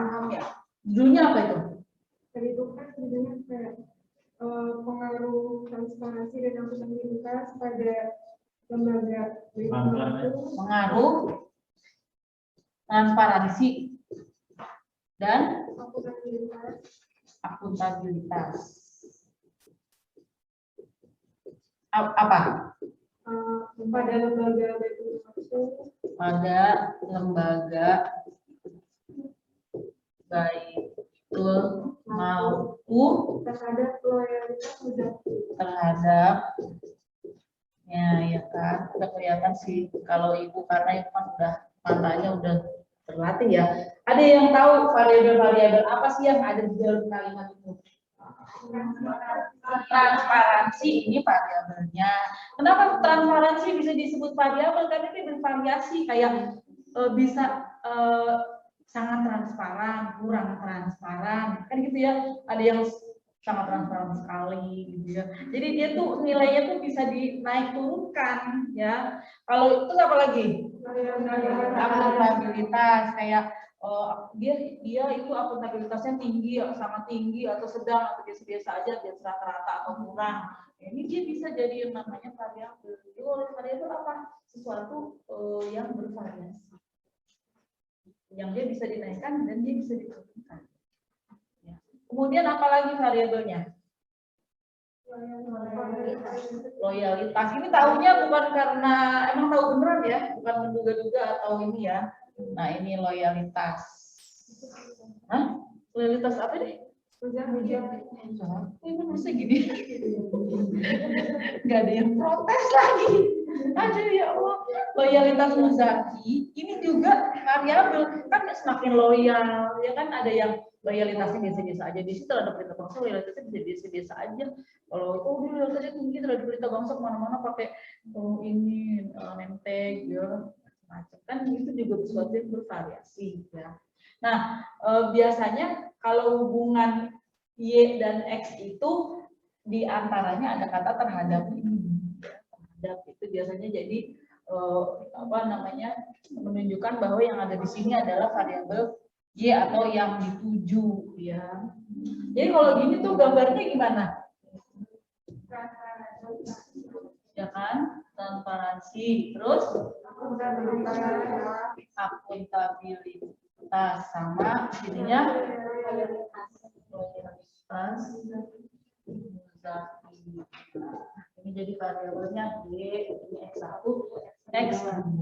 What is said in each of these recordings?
paham ya. Judulnya apa itu? Tadi itu kan judulnya kayak pengaruh transparansi dan akuntabilitas pada lembaga pengaruh transparansi dan akuntabilitas. Apa? Pada lembaga pada lembaga Baitul maupun terhadap loyalitas terhadap ya kan udah kelihatan sih kalau ibu karena itu kan udah matanya udah terlatih ya. Ada yang tahu variabel-variabel apa sih yang ada di dalam kalimat itu? Transparansi ini variabelnya. Kenapa transparansi bisa disebut variabel? Karena dia bervariasi kayak bisa sangat transparan, kurang transparan, kan gitu ya. Ada yang sangat transparan sekali, gitu ya. Jadi dia tuh nilainya tuh bisa dinaik turunkan, ya. Kalau itu apa lagi? Akuntabilitas kayak dia itu akuntabilitasnya tinggi, sangat tinggi atau sedang atau biasa-biasa aja, biasa rata-rata atau kurang. Ini dia bisa jadi yang namanya variabel. Jadi variabel apa? Sesuatu yang bervariasi. Yang dia bisa dinaikkan dan dia bisa diturunkan. Ya. Kemudian apalagi variabelnya? Loyalitas. Ini tahunya bukan karena emang tahu beneran ya, bukan menduga-duga atau ini ya. Nah ini loyalitas. Hah? Loyalitas apa deh? Ini bisa gini. Gak ada yang protes lagi. Aduh ya Allah. Loyalitas Muzaki ini juga variabel, kan semakin loyal ya kan. Ada yang loyalitasnya biasa-biasa aja, di situ ada perintah bangsa loyalitasnya biasa-biasa aja. Kalau dia loyalitasnya tinggi terhadap perintah bangsa kemana-mana pakai ini nenteng ya macam kan, itu juga sesuatu yang bervariasi ya. Nah biasanya kalau hubungan Y dan X itu diantaranya ada kata terhadap ini. Terhadap itu biasanya jadi apa namanya, menunjukkan bahwa yang ada di sini adalah variabel Y atau yang dituju ya. Jadi kalau gini tuh gambarnya gimana? Ya kan? Transparansi, terus akuntabilitas sama ininya loyalitas. Ini jadi variabelnya Y, ini X1, X2.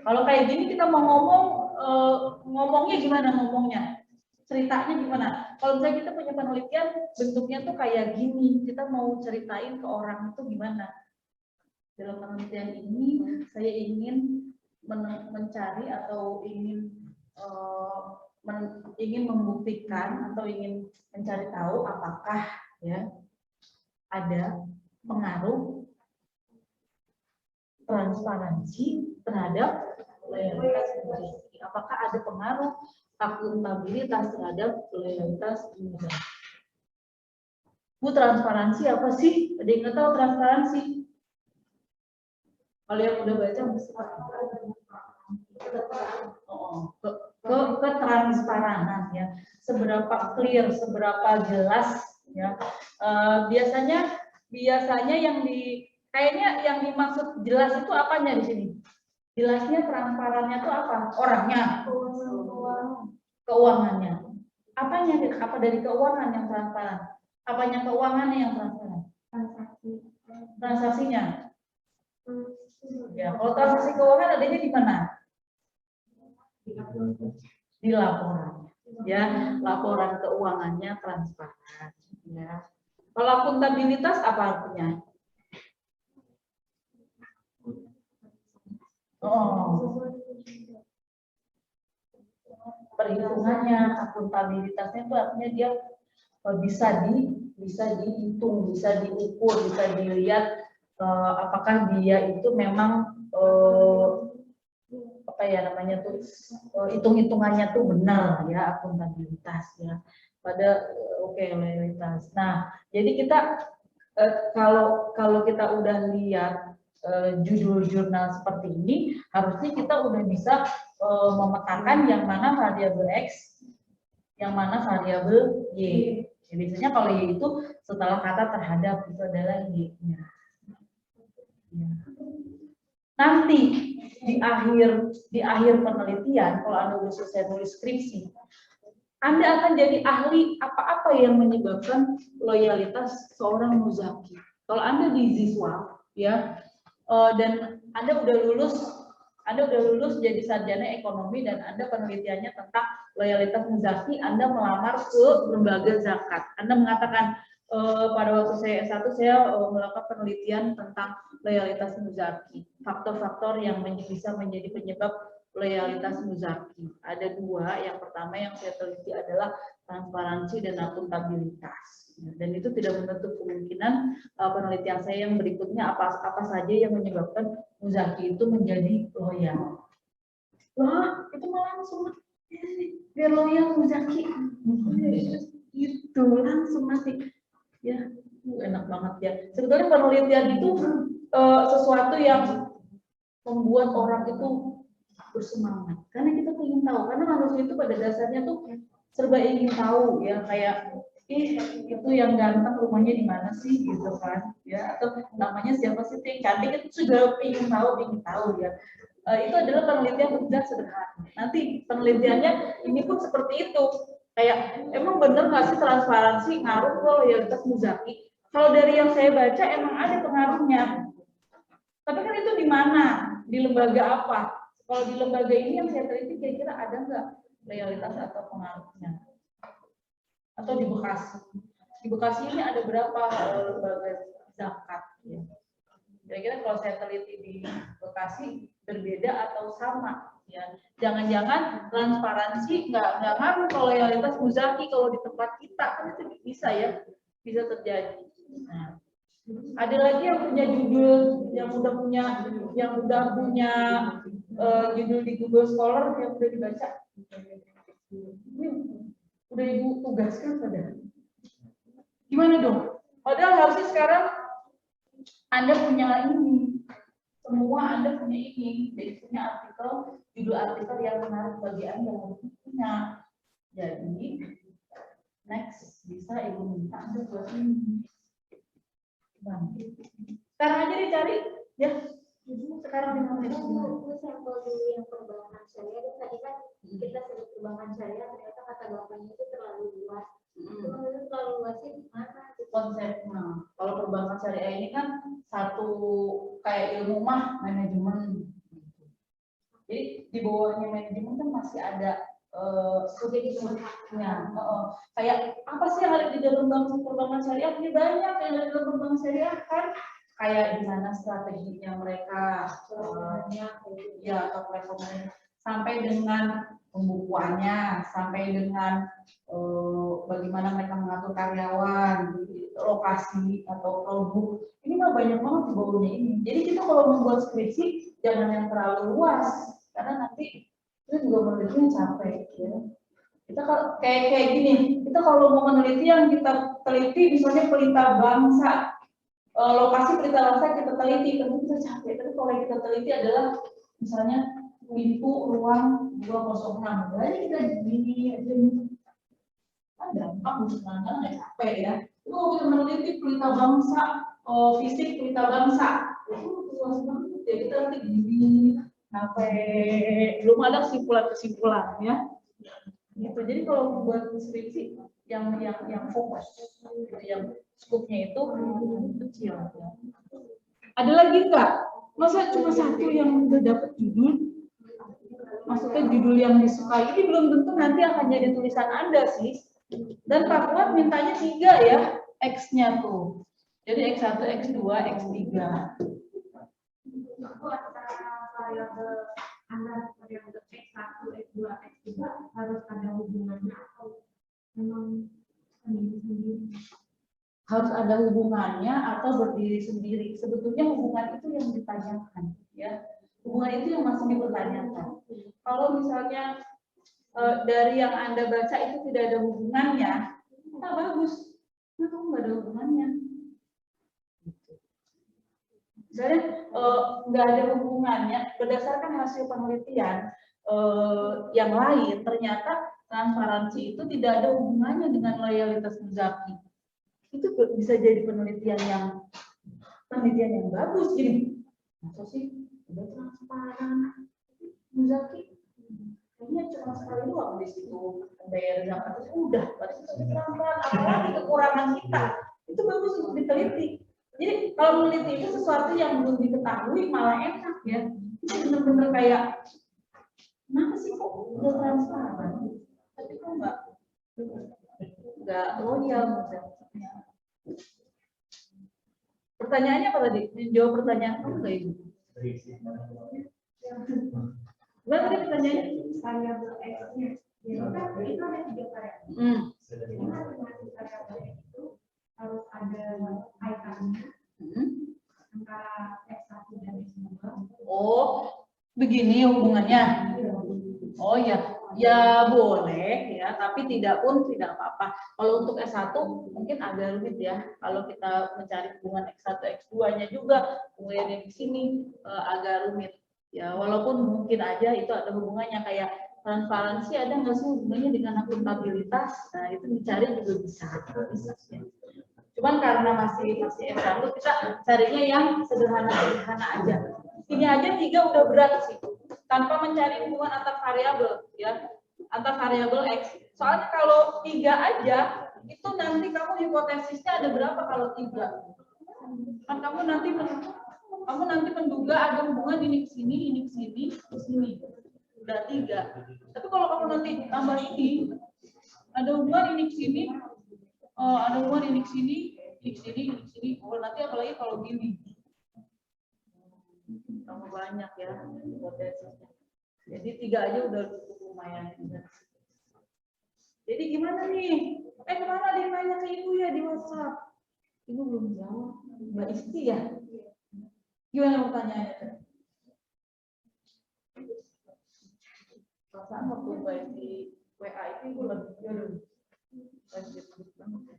Kalau kayak gini kita mau ngomongnya gimana ngomongnya? Ceritanya gimana? Kalau misalnya kita punya penelitian bentuknya tuh kayak gini, kita mau ceritain ke orang itu gimana? Dalam penelitian ini saya ingin mencari atau ingin membuktikan atau ingin mencari tahu apakah ya ada pengaruh transparansi terhadap loyalitas Muzaki. Apakah ada pengaruh akuntabilitas terhadap loyalitas Muzaki? Bu, transparansi apa sih? Ada yang nggak tahu transparansi? Kalau yang udah baca ketransparanan ya, seberapa clear, seberapa jelas ya. Biasanya yang kayaknya yang dimaksud jelas itu apanya di sini? Jelasnya, transparannya itu apa? Orangnya, keuangannya. Apanya? Apa dari keuangan yang transparan? Apanya keuangannya yang transparan? Transaksinya. Ya, kalau transaksi keuangan adanya di mana? Di laporan. Ya, laporan keuangannya transparan. Ya. Kalau akuntabilitas apa artinya? Oh, perhitungannya, akuntabilitasnya itu artinya dia bisa dihitung, bisa diukur, bisa dilihat apakah dia itu memang apa ya namanya tuh hitung-hitungannya tuh benar ya, akuntabilitas ya pada loyalitas. Nah, jadi kita kalau kita udah lihat judul jurnal seperti ini, harusnya kita udah bisa memetakan yang mana variabel X, yang mana variabel Y. Ya, biasanya kalau Y itu setelah kata terhadap itu adalah Y-nya. Ya. Nanti di akhir penelitian, kalau Anda udah selesai nulis skripsi, Anda akan jadi ahli apa-apa yang menyebabkan loyalitas seorang muzaki. Kalau Anda di Ziswa, ya, dan Anda udah lulus jadi sarjana ekonomi dan Anda penelitiannya tentang loyalitas muzaki, Anda melamar ke lembaga zakat. Anda mengatakan pada waktu saya S1 saya melakukan penelitian tentang loyalitas muzaki, faktor-faktor yang bisa menjadi penyebab loyalitas muzaki. Ada dua. Yang pertama yang saya teliti adalah transparansi dan akuntabilitas. Dan itu tidak menutup kemungkinan penelitian saya yang berikutnya apa saja yang menyebabkan muzaki itu menjadi loyal. Wah, itu malah langsung biar loyal muzaki. Itu langsung mati. Ya, enak banget ya. Sebetulnya penelitian itu sesuatu yang membuat orang itu bersemangat. Karena kita ingin tahu. Karena manusia itu pada dasarnya tuh serba ingin tahu ya. Kayak itu yang ganteng rumahnya di mana sih gitu kan? Ya, atau namanya siapa sih yang cantik itu sudah ingin tahu ya. Itu adalah penelitian tidak sederhana. Nanti penelitiannya ini pun seperti itu. Kayak emang bener nggak sih transparansi ngaruh ke loyalitas muzaki? Kalau dari yang saya baca emang ada pengaruhnya. Tapi kan itu di mana? Di lembaga apa? Kalau di lembaga ini yang saya teliti kira-kira ada nggak loyalitas atau pengaruhnya? Atau di Bekasi? Di Bekasi ini ada berapa lembaga zakat? Ya. Kira-kira kalau saya teliti di Bekasi berbeda atau sama? Ya, jangan-jangan transparansi nggak ngaruh kalau loyalitas muzaki kalau di tempat kita kan itu bisa ya, bisa terjadi. Nah, ada lagi yang punya judul yang udah punya judul di Google Scholar yang udah dibaca. Ini udah Ibu tugaskan pada. Gimana dong? Padahal harusnya sekarang Anda punya ini. Semua Anda punya ini, jadi punya artikel, judul artikel yang menarik bagi Anda punya. Jadi, next bisa Ibu minta Anda buat ini. Bang. Sekarang aja dicari, ya. Sekarang di mana? Aku sampel dulu yang perbankan syariah, dan tadi kan kita sebut perbankan syariah, ternyata kata bapaknya itu terlalu luas. Itu terlalu luasnya gimana? Konsepnya. Kalau perbankan syariah ini kan satu kayak ilmu manajemen. Jadi di bawahnya manajemen kan masih ada subjeknya. Kayak apa sih yang ada di dalam perbankan syariah? Ini banyak yang ada di dalam perbankan syariah kan. Kayak gimana strateginya mereka, ya atau platformnya, sampai dengan pembukuannya, sampai dengan bagaimana mereka mengatur karyawan, lokasi atau produk. Ini mah banyak banget di bawahnya ini. Jadi kita kalau membuat skripsi jangan yang terlalu luas, karena nanti itu juga menelitinya capek. Ya. Kita kayak gini, kita kalau mau meneliti yang kita teliti, misalnya pelita bangsa, lokasi pelita bangsa kita teliti, tentu kita capek. Tapi kalau yang kita teliti adalah misalnya pintu ruang 206, berarti kita gini aja nih. Gampang sebenarnya nggak capek ya. Itu kalau kita meneliti pelita bangsa, fisik pelita bangsa, itu luas banget ya. Kita nanti gini sampai belum ada kesimpulan ya. Gitu. Jadi kalau buat skripsi yang fokus, yang skupnya itu kecil. Ya. Ada lagi nggak? Masa cuma satu yang udah dapat judul? Maksudnya judul yang disukai ini belum tentu nanti akan jadi tulisan Anda sih. Dan Pak Fuad mintanya 3 ya, X-nya tuh. Jadi X1, X2, X3. Itu antara variabel X1, X2, X3 harus ada hubungannya atau memang sendiri-sendiri? Harus ada hubungannya atau berdiri sendiri. Sebetulnya hubungan itu yang ditanyakan, ya. Hubungan itu yang masih dipertanyakan. Kalau misalnya dari yang Anda baca itu tidak ada hubungannya, nah bagus. Kenapa nggak ada hubungannya? Misalnya nggak ada hubungannya, berdasarkan hasil penelitian, yang lain, ternyata transparansi itu tidak ada hubungannya dengan loyalitas muzaki. Itu bisa jadi penelitian yang bagus. Jadi masa sih udah transparan muzaki, kayaknya cuma sekali doang di situ bayar zakat udah, berarti transparan. Apalagi kekurangan kita itu bagus untuk diteliti. Jadi kalau meneliti itu sesuatu yang belum diketahui malah enak ya. Itu benar-benar kayak kenapa sih kok udah transparan tapi kok nggak loyal misalnya. Pertanyaannya apa tadi? Jawab pertanyaan kamu nggak Ibu? Gimana tadi pertanyaannya? Variabel X-nya. Jadi kan itu ada 3 variabel. Jadi masing-masing variabel itu harus ada kaitannya antara X1 dan X2. Oh, begini hubungannya. Oh ya, ya boleh ya, tapi tidak apa-apa. Kalau untuk S1 mungkin agak rumit ya. Kalau kita mencari hubungan X1 X2-nya juga, kemudian di sini agak rumit. Ya, walaupun mungkin aja itu ada hubungannya kayak transparansi ada nggak sih hubungannya dengan akuntabilitas? Nah, itu dicari juga bisa. Ya. Cuman karena masih S1 kita carinya yang sederhana aja. Ini aja 3 udah berat sih. Tanpa mencari hubungan antar variabel ya, antar variabel X. Soalnya kalau 3 aja itu nanti kamu hipotesisnya ada berapa kalau 3? Kan kamu nanti menduga ada hubungan ini ke sini, ke sini. Udah 3. Tapi kalau kamu nanti tambah ini, ada hubungan ini ke sini, ada hubungan ini ke sini, ini ke sini. Oh, nanti apalagi kalau gini. Kamu banyak ya hipotesisnya. Jadi 3 aja udah cukup lumayan. Jadi gimana nih? Kemana dia nanya ke Ibu ya di WhatsApp? Ibu belum jawab. Mbak Isti ya? Gimana pertanyaannya? Perasaan waktu baik di WA itu Ibu lebih lanjut banget.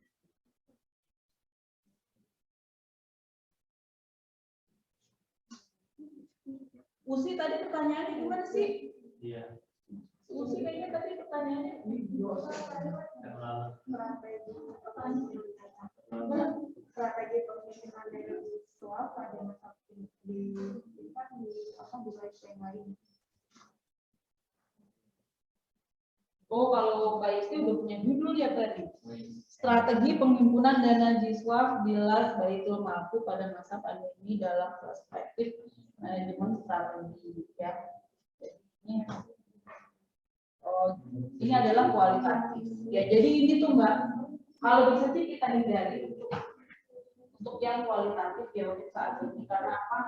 Usi tadi pertanyaannya gimana sih? Iya. Usi kayaknya tadi pertanyaannya Strategi pengiriman dari swap pada masa di website yang lain. Oh, kalau Mbak Isti udah punya judul ya tadi. Strategi penghimpunan dana Jiswaf Bilas Baitul Maafu pada masa pandemi dalam perspektif manajemen strategi ya. Ini adalah kualitatif. Ya, jadi ini tuh Mbak, kalau bisa sih kita hindari untuk yang kualitatif ya untuk saat ini karena apa?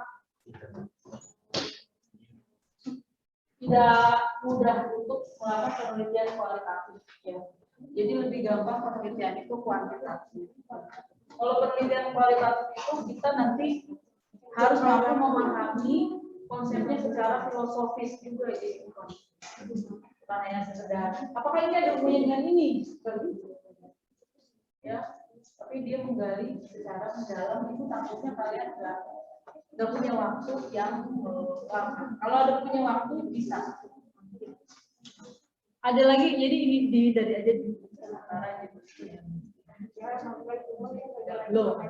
Tidak mudah untuk melakukan penelitian kualitatif ya. Jadi lebih gampang penelitian itu kuantitatif. Kalau penelitian kualitatif itu kita nanti harus mampu memahami konsepnya secara filosofis juga ya. Bukan hanya sekedar apakah ini ada hubungannya dengan ini? Ya, tapi dia menggali secara mendalam itu takutnya kalian nggak punya waktu yang lama. Kalau ada punya waktu bisa. Ada lagi, jadi ini dari aja di sementara gitu. Loh,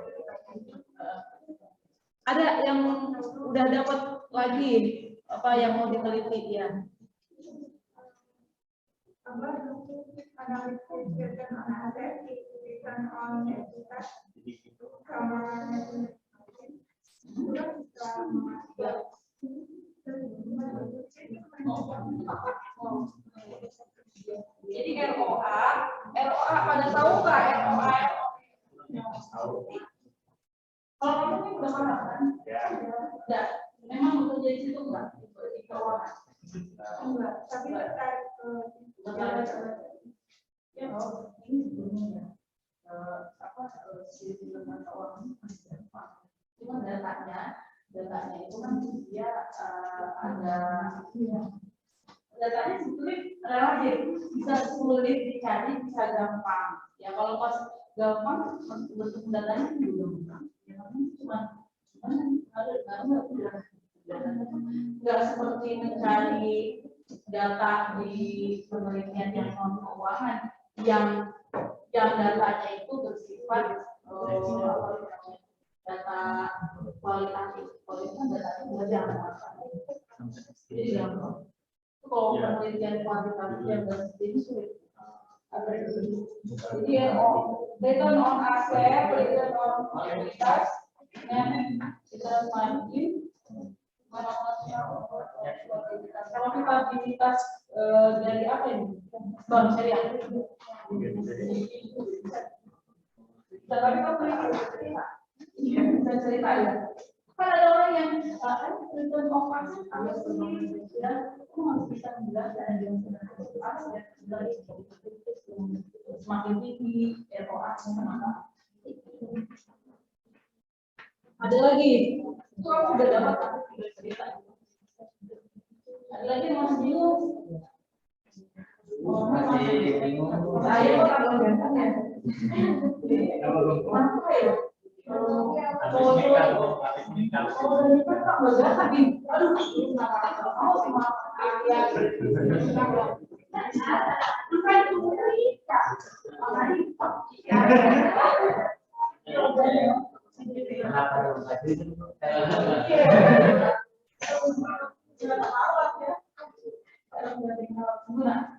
ada yang udah dapat lagi apa yang mau diteliti ya? Jadi ROA pada tahu nggak ROA? Kalau kamu ini udah paham kan? Ya, memang bekerja di situ nggak di keuangan? Enggak, tapi terkait ya ini sebelumnya si tentang keuangan masih gampang. Cuma datanya itu kan dia ada datanya sebetulnya relatif bisa sulit dicari bisa gampang ya kalau pas gampang bentuk datanya juga ya cuma nggak seperti mencari data di penelitian yang non keuangan yang datanya itu bersifat data kualitatif. Kalau itu kan data itu jadi gampang. Kalau penelitian kuantitatif yang bersifat sulit. Jadi return on asset, return on liabilities, and return margin. Kalau kapabilitas dari apa ini? Bank syariah. Tapi kamu bisa cerita ya. Kan ada orang yang return on asset harus sendiri, ya, aku harus bisa menjelaskan dan semakin tinggi ROA sama. Ada lagi, itu kamu sudah dapat cerita. Ada lagi Mas Biu. Masih bingung. Saya kok kalau ganteng ya.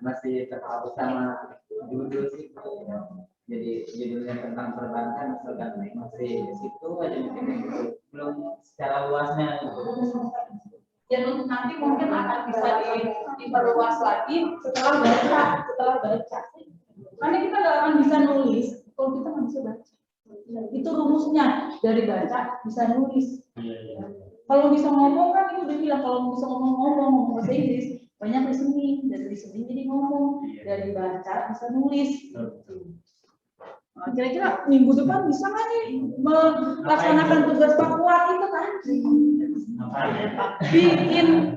Masih terpaku sama judul sih. Jadi judulnya tentang perbankan, misalkan masih di situ aja mungkin belum secara luasnya. Dan nanti mungkin akan bisa diperluas lagi setelah baca. Karena kita nggak akan bisa nulis kalau kita nggak bisa baca. Itu rumusnya, dari baca bisa nulis. Kalau bisa ngomong kan itu udah bilang, kalau bisa ngomong bahasa Inggris banyak listening, dari listening jadi ngomong, dari baca bisa nulis. Nah, kira-kira minggu depan bisa nggak nih melaksanakan tugas Pak Kuat itu kan? Bikin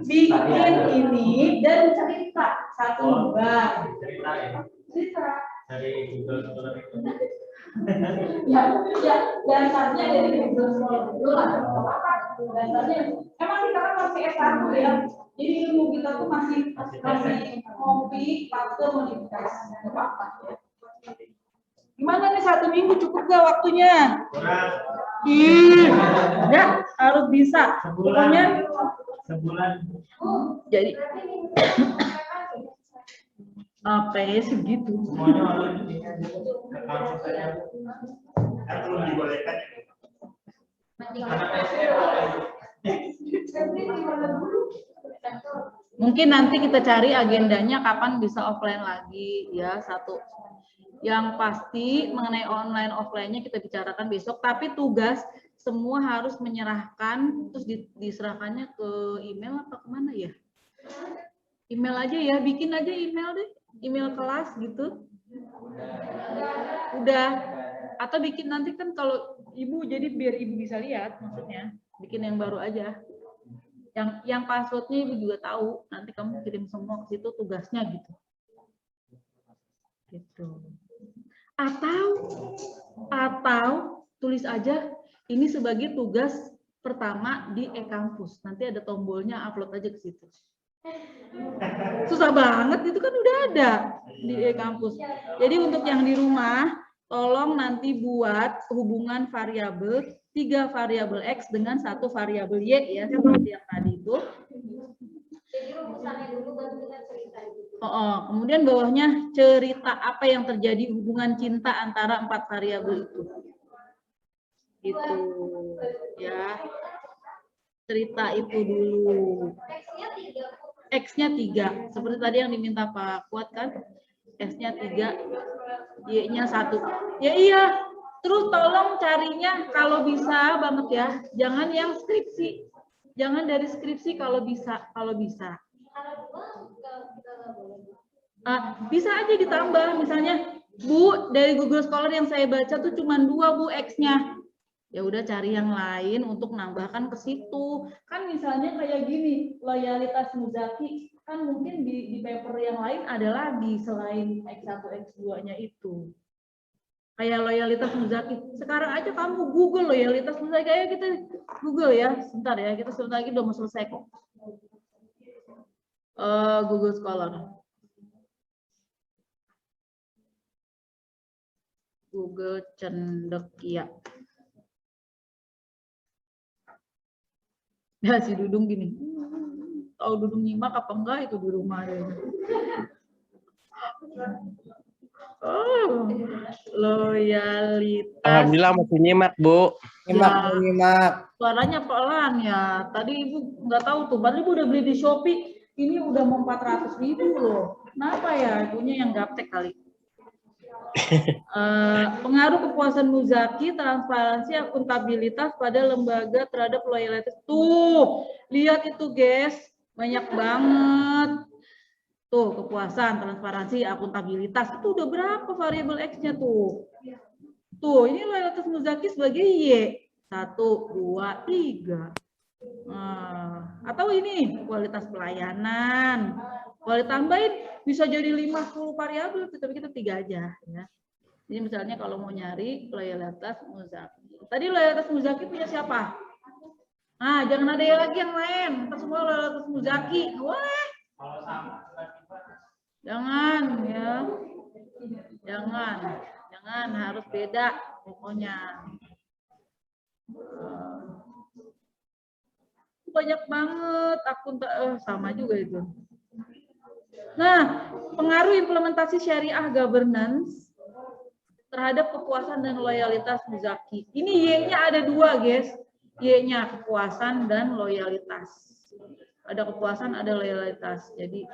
ini dan cerita satu bab. Cerita. Dari Google Scholar itu. Ya, dasarnya dari Google Scholar dulu lah. Dasarnya, emang kita kan masih S1 ya. Jadi ilmu kita tuh masih ngopi, fase modifikasi. Nggak apa-apa ya. Gimana nih, 1 minggu cukup gak waktunya? Ya, harus bisa. Pokoknya sebulan. Jadi apa ya segitu? Semuanya harus di kampus saya. Kan belum dibolehkan. Mungkin nanti kita cari agendanya kapan bisa offline lagi ya, satu. Yang pasti mengenai online offline-nya kita bicarakan besok, tapi tugas semua harus menyerahkan, terus diserahkannya ke email apa kemana ya? Email aja ya, bikin aja email deh, email kelas gitu. Udah. Atau bikin nanti kan kalau ibu, jadi biar ibu bisa lihat, maksudnya bikin yang baru aja. Yang passwordnya ibu juga tahu, nanti kamu kirim semua ke situ tugasnya gitu. Gitu. Atau tulis aja ini sebagai tugas pertama di e-kampus. Nanti ada tombolnya, upload aja ke situ. Susah banget, itu kan udah ada di e-kampus. Jadi untuk yang di rumah, tolong nanti buat hubungan variabel 3 variabel X dengan 1 variabel Y ya, seperti yang tadi itu. Jadi rumusannya dulu baru kita cerita gitu. Kemudian bawahnya cerita apa yang terjadi hubungan cinta antara 4 variabel itu. Gitu. Ya. Cerita itu dulu. X-nya 3. Seperti tadi yang diminta Pak Kuat kan? X-nya 3, Y-nya 1. Ya iya. Terus tolong carinya kalau bisa banget ya. Jangan yang skripsi. Jangan dari skripsi kalau bisa. Bisa aja ditambah, misalnya Bu, dari Google Scholar yang saya baca tuh cuma 2 Bu X-nya. Ya udah cari yang lain untuk nambahkan ke situ. Kan misalnya kayak gini, loyalitas Muzaki, kan mungkin di paper yang lain ada lagi selain X1, X2-nya itu. Kayak loyalitas Muzaki. Sekarang aja kamu Google loyalitas Muzaki, kayak kita Google ya. Sebentar ya, kita sebentar lagi udah mau selesai kok. Google Scholar. Google Cendekia. Ya si Dudung gini. Tahu Dudung nyimak apa enggak itu di rumah ya. Oh, loyalitas. Alhamdulillah masih nyimak, Bu. Nyimak. Suaranya pelan ya. Tadi Ibu nggak tahu tuh, padahal Ibu udah beli di Shopee. Ini udah mau 400.000 loh. Kenapa ya? Ibunya yang gaptek kali. Pengaruh kepuasan Muzaki, transparansi, akuntabilitas pada lembaga terhadap loyalitas. Tuh, lihat itu guys, banyak banget. Tuh, kepuasan, transparansi, akuntabilitas. Itu udah berapa variabel X-nya tuh? Tuh, ini loyalitas Muzaki sebagai Y. 1, 2, 3. Atau ini, kualitas pelayanan. Boleh tambahin, bisa jadi 50 variabel, tapi kita 3 aja. Ya. Jadi misalnya kalau mau nyari loyalitas Muzaki. Tadi loyalitas Muzaki punya siapa? Nah, jangan ada lagi yang lain. Kita semua loyalitas Muzaki. Wah. Jangan ya. Jangan harus beda pokoknya. Banyak banget akun sama juga itu. Nah, pengaruh implementasi syariah governance terhadap kepuasan dan loyalitas Muzaki. Ini Y-nya ada 2, guys. Y-nya kepuasan dan loyalitas. Ada kepuasan, ada loyalitas. Jadi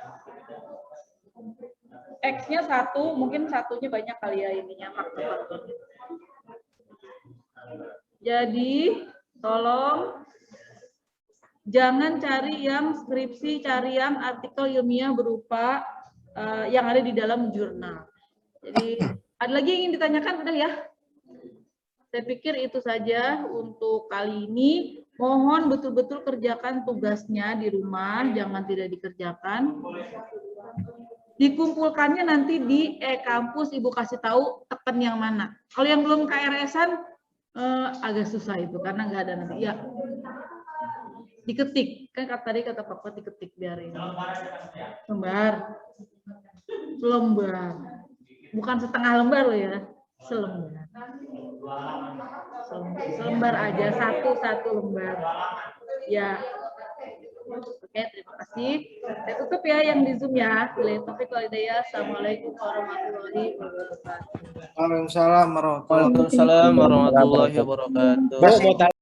X-nya 1, mungkin satunya banyak kali ya ininya faktor-faktornya. Jadi tolong jangan cari yang skripsi, cari yang artikel ilmiah berupa yang ada di dalam jurnal. Jadi ada lagi yang ingin ditanyakan udah ya? Saya pikir itu saja untuk kali ini. Mohon betul-betul kerjakan tugasnya di rumah, jangan tidak dikerjakan. Dikumpulkannya nanti di e-kampus, Ibu kasih tahu tekan yang mana. Kalau yang belum KRS-an agak susah itu karena nggak ada nanti. Ya, diketik kan tadi kata Papa diketik biar ini. Selembar, bukan setengah lembar loh ya, selembar. Selembar aja, satu lembar. Ya. Oke, terima kasih. Saya tutup ya yang di Zoom ya. Assalamualaikum warahmatullahi wabarakatuh. Waalaikumsalam warahmatullahi wabarakatuh. Waalaikumsalam warahmatullahi wabarakatuh.